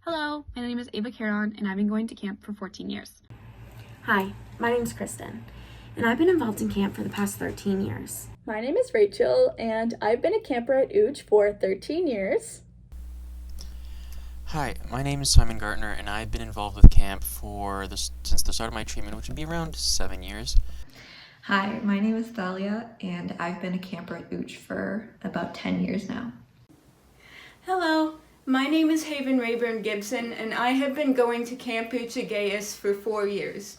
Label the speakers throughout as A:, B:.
A: Hello, my name is Ava Caron, and I've been going to camp for 14 years.
B: Hi, my name's Kristen, and I've been involved in camp for the past 13 years.
C: My name is Rachel, and I've been a camper at Ooch for 13 years.
D: Hi, my name is Simon Gartner, and I've been involved with camp since the start of my treatment, which would be around 7 years.
E: Hi, my name is Thalia, and I've been a camper at Ooch for about 10 years now.
F: Hello, my name is Haven Rayburn Gibson, and I have been going to Camp Ooch for 4 years.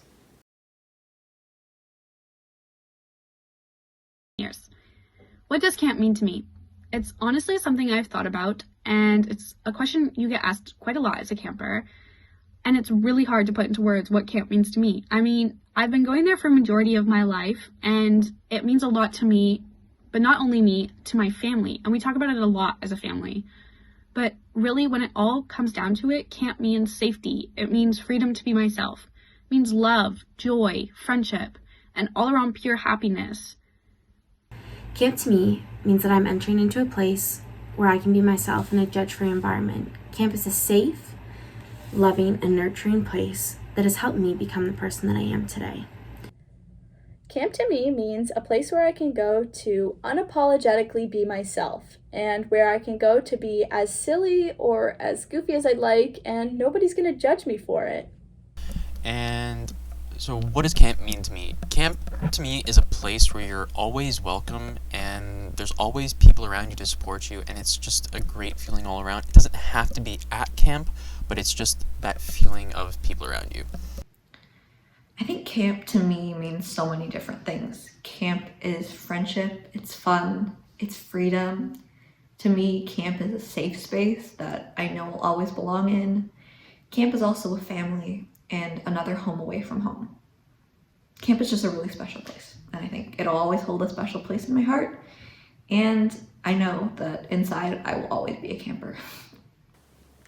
A: What does camp mean to me? It's honestly something I've thought about, and it's a question you get asked quite a lot as a camper, and it's really hard to put into words what camp means to me. I mean, I've been going there for a majority of my life, and it means a lot to me, but not only me, to my family, and we talk about it a lot as a family. But really, when it all comes down to it, camp means safety. It means freedom to be myself. It means love, joy, friendship, and all around pure happiness.
B: Camp to me means that I'm entering into a place where I can be myself in a judge-free environment. Camp is a safe, loving, and nurturing place that has helped me become the person that I am today.
C: Camp to me means a place where I can go to unapologetically be myself, and where I can go to be as silly or as goofy as I'd like, and nobody's going to judge me for it.
D: And so what does camp mean to me? Camp to me is a place where you're always welcome and there's always people around you to support you, and it's just a great feeling all around. It doesn't have to be at camp, but it's just that feeling of people around you.
E: I think camp to me means so many different things. Camp is friendship, it's fun, it's freedom. To me, camp is a safe space that I know I'll always belong in. Camp is also a family and another home away from home. Camp is just a really special place, and I think it'll always hold a special place in my heart, and I know that inside I will always be a camper.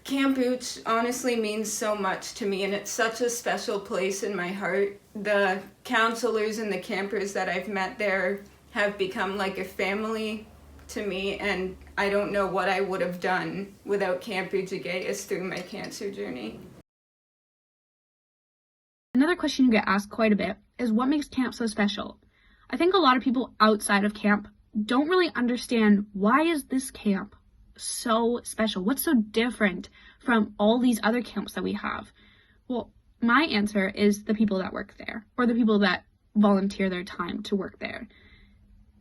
F: Camp Ooch honestly means so much to me, and it's such a special place in my heart. The counselors and the campers that I've met there have become like a family to me, and I don't know what I would have done without Camp Ooch through my cancer journey.
A: Another question you get asked quite a bit is what makes camp so special? I think a lot of people outside of camp don't really understand, why is this camp so special? What's so different from all these other camps that we have? Well, my answer is the people that work there, or the people that volunteer their time to work there.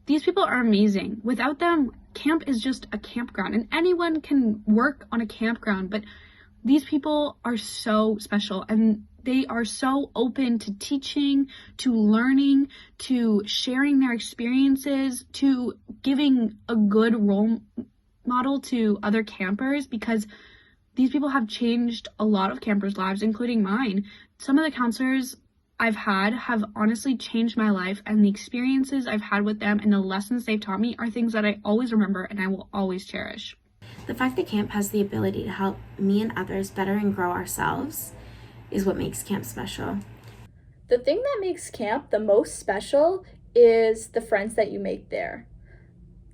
A: These people are amazing. Without them, camp is just a campground, and anyone can work on a campground, but these people are so special, and they are so open to teaching, to learning, to sharing their experiences, to giving a good role model to other campers, because these people have changed a lot of campers' lives, including mine. Some of the counselors I've had have honestly changed my life, and the experiences I've had with them and the lessons they've taught me are things that I always remember and I will always cherish.
B: The fact that camp has the ability to help me and others better and grow ourselves is what makes camp special.
C: The thing that makes camp the most special is the friends that you make there.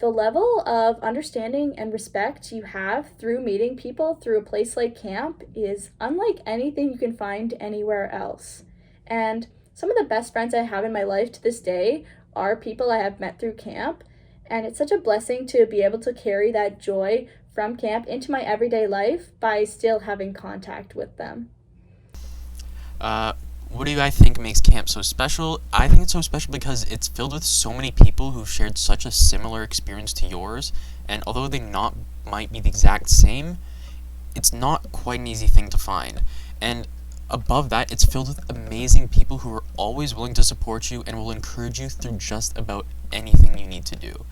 C: The level of understanding and respect you have through meeting people through a place like camp is unlike anything you can find anywhere else. And some of the best friends I have in my life to this day are people I have met through camp, and it's such a blessing to be able to carry that joy from camp into my everyday life by still having contact with them.
D: What do I think makes camp so special? I think it's so special because it's filled with so many people who've shared such a similar experience to yours, and although they might be the exact same, it's not quite an easy thing to find. And above that, it's filled with amazing people who are always willing to support you and will encourage you through just about anything you need to do.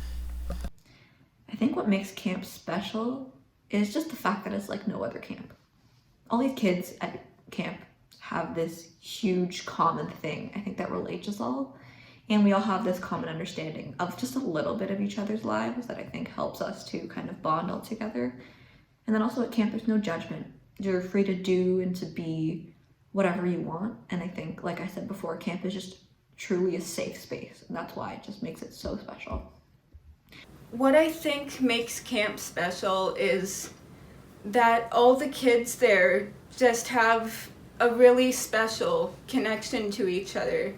E: I think what makes camp special is just the fact that it's like no other camp. All these kids at camp have this huge common thing, I think, that relates us all, and we all have this common understanding of just a little bit of each other's lives that I think helps us to kind of bond all together. And then also at camp, there's no judgment. You're free to do and to be whatever you want, and I think, like I said before, camp is just truly a safe space, and that's why it just makes it so special.
F: What I think makes camp special is that all the kids there just have a really special connection to each other.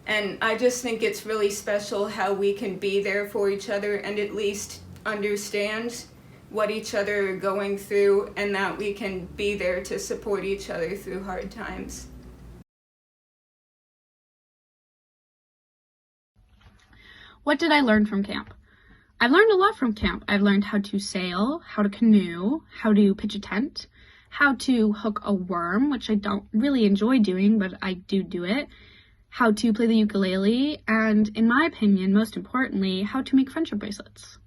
F: And I just think it's really special how we can be there for each other and at least understand what each other are going through, and that we can be there to support each other through hard times.
A: What did I learn from camp? I've learned a lot from camp. I've learned how to sail, how to canoe, how to pitch a tent, how to hook a worm, which I don't really enjoy doing, but I do it, how to play the ukulele, and in my opinion, most importantly, how to make friendship bracelets.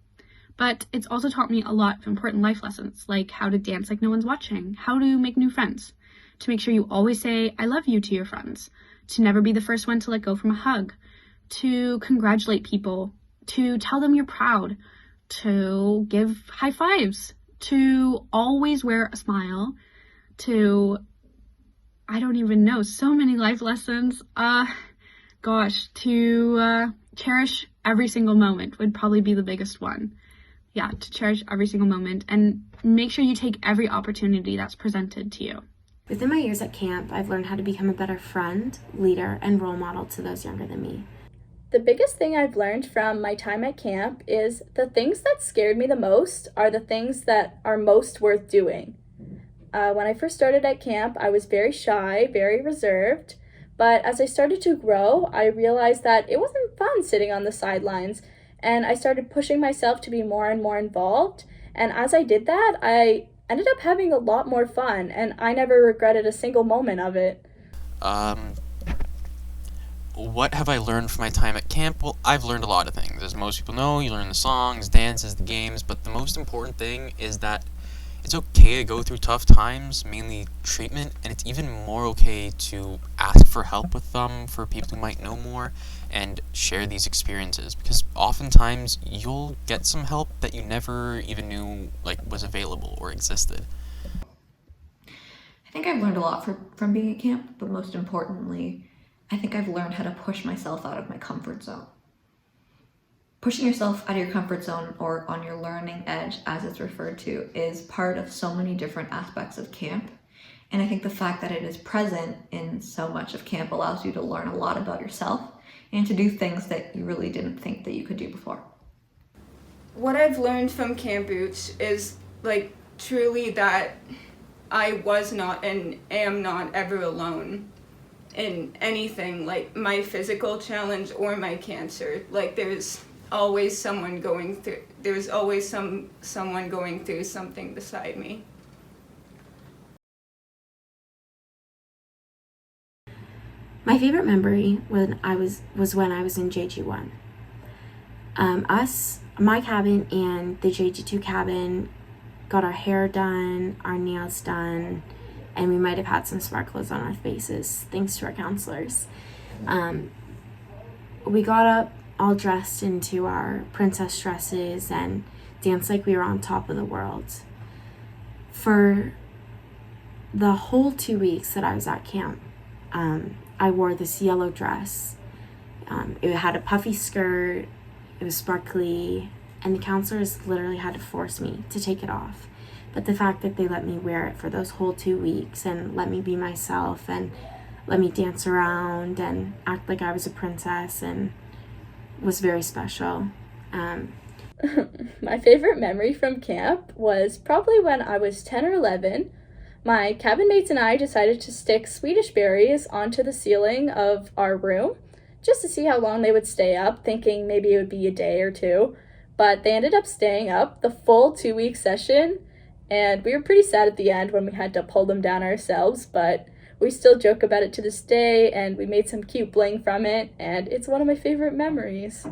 A: But it's also taught me a lot of important life lessons, like how to dance like no one's watching, how to make new friends, to make sure you always say I love you to your friends, to never be the first one to let go from a hug, to congratulate people, to tell them you're proud, to give high fives, to always wear a smile, to, I don't even know, so many life lessons. To cherish every single moment would probably be the biggest one. Yeah, to cherish every single moment and make sure you take every opportunity that's presented to you.
B: Within my years at camp, I've learned how to become a better friend, leader, and role model to those younger than me.
C: The biggest thing I've learned from my time at camp is the things that scared me the most are the things that are most worth doing. When I first started at camp, I was very shy, very reserved, but as I started to grow, I realized that it wasn't fun sitting on the sidelines, and I started pushing myself to be more and more involved, and as I did that, I ended up having a lot more fun, and I never regretted a single moment of it.
D: What have I learned from my time at camp? Well, I've learned a lot of things. As most people know, you learn the songs, dances, the games, but the most important thing is that it's okay to go through tough times, mainly treatment, and it's even more okay to ask for help with them for people who might know more and share these experiences, because oftentimes you'll get some help that you never even knew was available or existed.
E: I think I've learned a lot from being at camp, but most importantly, I think I've learned how to push myself out of my comfort zone. Pushing yourself out of your comfort zone, or on your learning edge as it's referred to, is part of so many different aspects of camp. And I think the fact that it is present in so much of camp allows you to learn a lot about yourself and to do things that you really didn't think that you could do before.
F: What I've learned from Camp Boots is truly that I was not and am not ever alone in anything, like my physical challenge or my cancer. There's always someone going through something beside me.
B: My favorite memory was when I was in JG1. My cabin and the JG2 cabin got our hair done, our nails done, and we might have had some sparklers on our faces, thanks to our counselors. We got up all dressed into our princess dresses and danced like we were on top of the world. For the whole 2 weeks that I was at camp, I wore this yellow dress. It had a puffy skirt, it was sparkly, and the counselors literally had to force me to take it off. But the fact that they let me wear it for those whole 2 weeks and let me be myself and let me dance around and act like I was a princess and was very special.
C: My favorite memory from camp was probably when I was 10 or 11. My cabin mates and I decided to stick Swedish berries onto the ceiling of our room just to see how long they would stay up, thinking maybe it would be a day or two. But they ended up staying up the full 2-week session, and we were pretty sad at the end when we had to pull them down ourselves, but we still joke about it to this day, and we made some cute bling from it, and it's one of my favorite memories.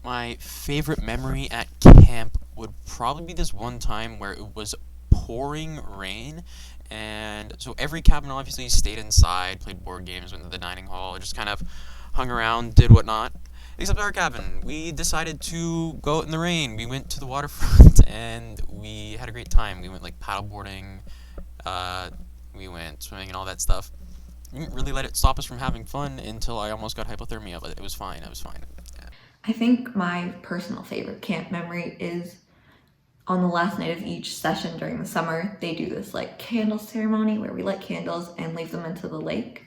D: My favorite memory at camp would probably be this one time where it was pouring rain, and so every cabin obviously stayed inside, played board games, went to the dining hall, just kind of hung around, did whatnot. Except our cabin, we decided to go out in the rain. We went to the waterfront and we had a great time. We went paddleboarding, we went swimming and all that stuff. We didn't really let it stop us from having fun until I almost got hypothermia, but it was fine. Yeah.
E: I think my personal favorite camp memory is on the last night of each session during the summer, they do this like candle ceremony where we light candles and leave them into the lake.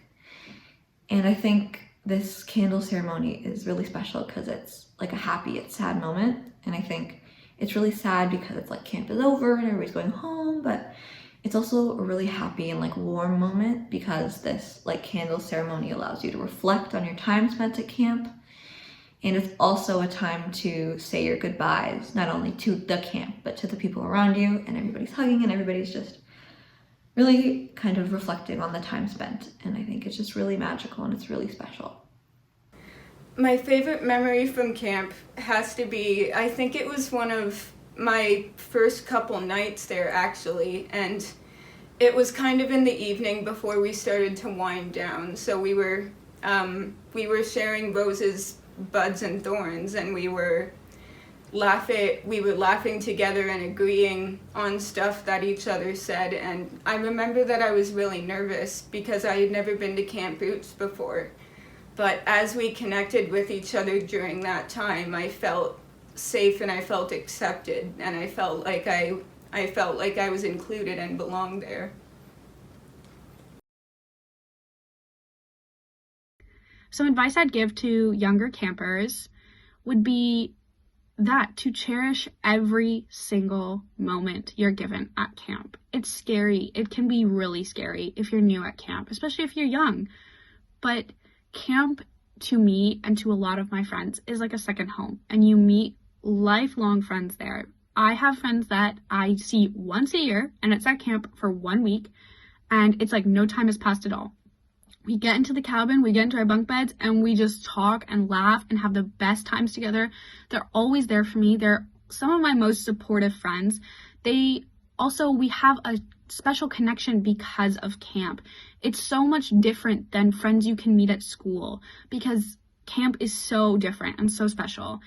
E: And I think this candle ceremony is really special because it's like a happy yet sad moment. And I think it's really sad because it's like camp is over and everybody's going home, but it's also a really happy and like warm moment because this like candle ceremony allows you to reflect on your time spent at camp. And it's also a time to say your goodbyes, not only to the camp, but to the people around you, and everybody's hugging and everybody's just really kind of reflecting on the time spent. And I think it's just really magical and it's really special.
F: My favorite memory from camp has to be, I think it was one of my first couple nights there actually, and it was kind of in the evening before we started to wind down. So we were sharing roses, buds, and thorns, and we were laughing together and agreeing on stuff that each other said. And I remember that I was really nervous because I had never been to Camp Roots before. But as we connected with each other during that time, I felt safe and I felt accepted, and I felt like I was included and belonged there.
A: Some advice I'd give to younger campers would be that to cherish every single moment you're given at camp. It's scary. It can be really scary if you're new at camp, especially if you're young. But camp, to me and to a lot of my friends, is like a second home, and you meet lifelong friends there. I have friends that I see once a year, and it's at camp for 1 week, and it's like no time has passed at all. We get into the cabin, we get into our bunk beds, and we just talk and laugh and have the best times together. They're always there for me. They're some of my most supportive friends. We have a special connection because of camp. It's so much different than friends you can meet at school because camp is so different and so special.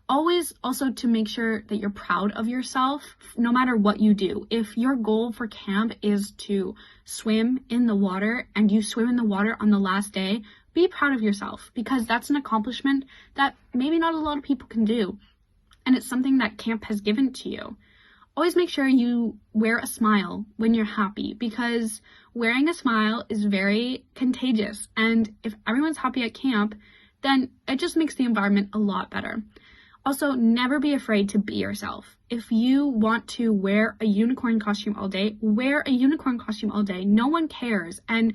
A: Always also to make sure that you're proud of yourself no matter what you do. If your goal for camp is to swim in the water and you swim in the water on the last day, be proud of yourself because that's an accomplishment that maybe not a lot of people can do. And it's something that camp has given to you. Always make sure you wear a smile when you're happy because wearing a smile is very contagious. And if everyone's happy at camp, then it just makes the environment a lot better. Also, never be afraid to be yourself. If you want to wear a unicorn costume all day, wear a unicorn costume all day. No one cares. And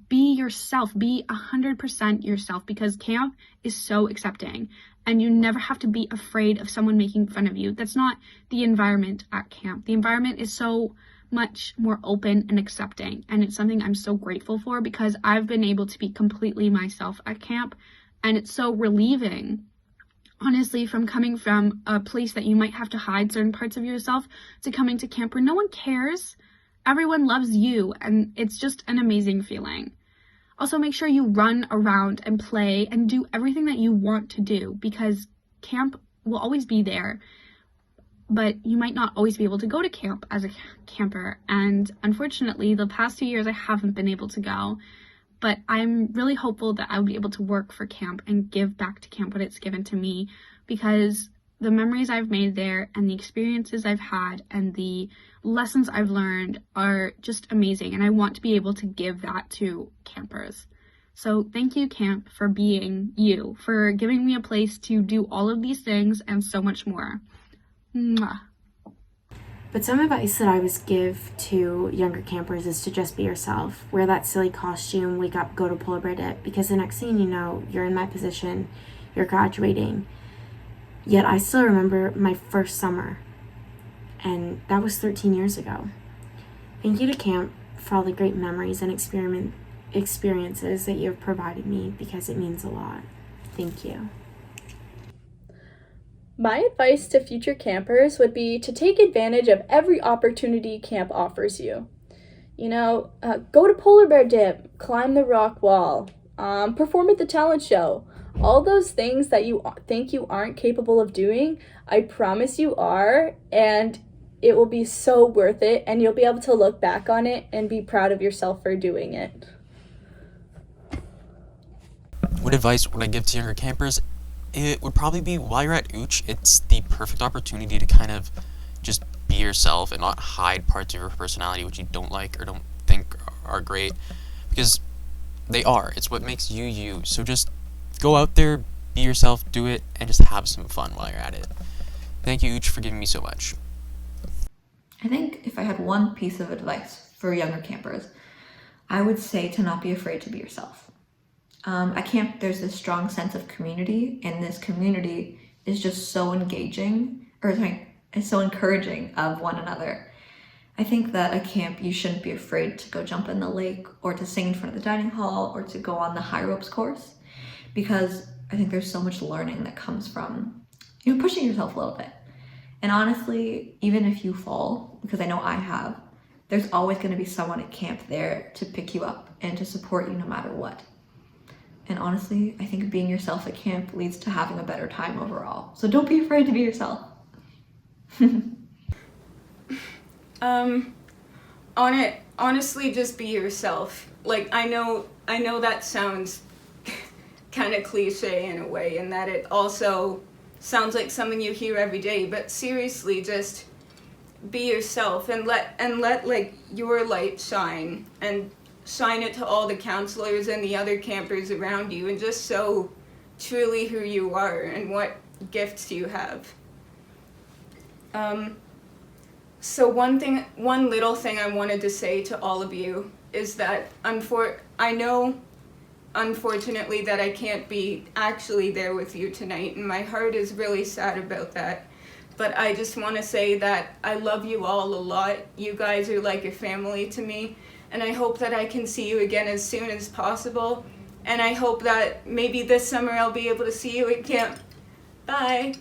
A: be yourself. Be 100% yourself because camp is so accepting. And you never have to be afraid of someone making fun of you. That's not the environment at camp. The environment is so much more open and accepting. And it's something I'm so grateful for because I've been able to be completely myself at camp. And it's so relieving. Honestly, from coming from a place that you might have to hide certain parts of yourself to coming to camp where no one cares, everyone loves you, and it's just an amazing feeling. Also, make sure you run around and play and do everything that you want to do because camp will always be there, but you might not always be able to go to camp as a camper, and unfortunately, the past 2 years I haven't been able to go. But I'm really hopeful that I'll be able to work for camp and give back to camp what it's given to me because the memories I've made there and the experiences I've had and the lessons I've learned are just amazing. And I want to be able to give that to campers. So thank you, camp, for being you, for giving me a place to do all of these things and so much more. Mwah.
B: But some advice that I would give to younger campers is to just be yourself. Wear that silly costume, wake up, go to polar bear dip, because the next thing you know, you're in my position, you're graduating. Yet I still remember my first summer, and that was 13 years ago. Thank you to camp for all the great memories and experiences that you have provided me because it means a lot. Thank you.
C: My advice to future campers would be to take advantage of every opportunity camp offers you. Go to polar bear dip, climb the rock wall, perform at the talent show. All those things that you think you aren't capable of doing, I promise you are, and it will be so worth it, and you'll be able to look back on it and be proud of yourself for doing it.
D: What advice would I give to younger campers? It would probably be while you're at Ooch, it's the perfect opportunity to kind of just be yourself and not hide parts of your personality which you don't like or don't think are great, because they are. It's what makes you you. So just go out there, be yourself, do it, and just have some fun while you're at it. Thank you, Ooch, for giving me so much.
E: I think if I had one piece of advice for younger campers, I would say to not be afraid to be yourself. At camp, there's this strong sense of community, and this community is just so engaging, is so encouraging of one another. I think that at camp, you shouldn't be afraid to go jump in the lake or to sing in front of the dining hall or to go on the high ropes course, because I think there's so much learning that comes from, pushing yourself a little bit. And honestly, even if you fall, because I know I have, there's always going to be someone at camp there to pick you up and to support you no matter what. And honestly, I think being yourself at camp leads to having a better time overall. So don't be afraid to be yourself.
F: Honestly, just be yourself. Like, I know that sounds kind of cliche in a way, and that it also sounds like something you hear every day, but seriously, just be yourself and let like your light shine, and shine it to all the counselors and the other campers around you, and just show truly who you are and what gifts you have. So one little thing I wanted to say to all of you is that I know unfortunately that I can't be actually there with you tonight, and my heart is really sad about that. But I just want to say that I love you all a lot. You guys are like a family to me, and I hope that I can see you again as soon as possible. And I hope that maybe this summer I'll be able to see you at camp. Bye!